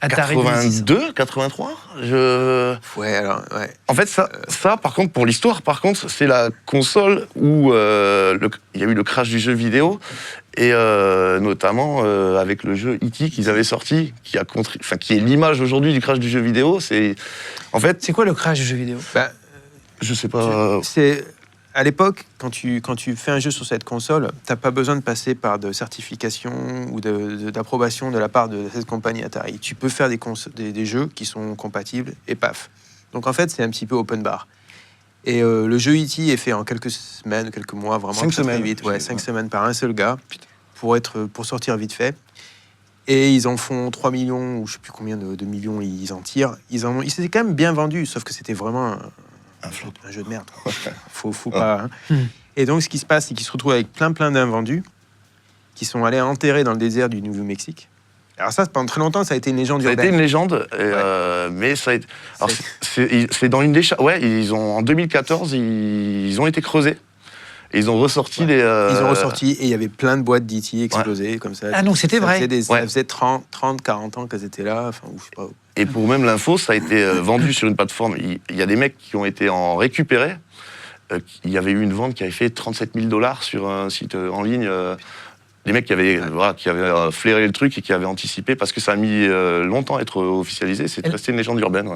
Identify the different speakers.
Speaker 1: Atari
Speaker 2: 82, 83.
Speaker 3: Ouais, alors, ouais.
Speaker 2: En fait, ça, par contre, pour l'histoire, par contre, c'est la console où il y a eu le crash du jeu vidéo, et notamment avec le jeu E.T. qu'ils avaient sorti, qui est l'image aujourd'hui du crash du jeu vidéo. C'est
Speaker 1: quoi le crash du jeu vidéo?
Speaker 2: Je sais pas.
Speaker 3: À l'époque, quand tu fais un jeu sur cette console, t'as pas besoin de passer par de certification ou d'approbation de la part de cette compagnie Atari. Tu peux faire des jeux qui sont compatibles et paf. Donc en fait, c'est un petit peu open bar. Et le jeu E.T. est fait en quelques semaines, quelques mois, vraiment
Speaker 2: 5 semaines.
Speaker 3: vite. Ouais, 5 semaines par un seul gars pour sortir vite fait. Et ils en font 3 millions, ou je sais plus combien de millions ils en tirent. Ils s'étaient quand même bien vendus, sauf que c'était vraiment un jeu de merde. Faut pas. Hein. Et donc, ce qui se passe, c'est qu'ils se retrouvent avec plein d'invendus qui sont allés enterrer dans le désert du Nouveau-Mexique. Alors ça, pendant très longtemps, ça a été une légende urbaine.
Speaker 2: Ça a été une légende, mais ça a été... Alors, c'est dans une des... Ouais, en 2014, ils ont été creusés. Et ils ont ressorti les...
Speaker 3: Ils ont ressorti, et il y avait plein de boîtes d'E.T. explosées, comme ça.
Speaker 1: Ah non, c'était vrai.
Speaker 3: Ça faisait 30, 40 ans qu'elles étaient là, enfin, je sais pas.
Speaker 2: Et pour même l'info, ça a été vendu sur une plateforme. Il y a des mecs qui ont été récupérés. Il y avait eu une vente qui avait fait 37 000 $ sur un site en ligne. Des mecs qui avaient flairé le truc et qui avaient anticipé, parce que ça a mis longtemps à être officialisé. C'est resté une légende urbaine. Ouais.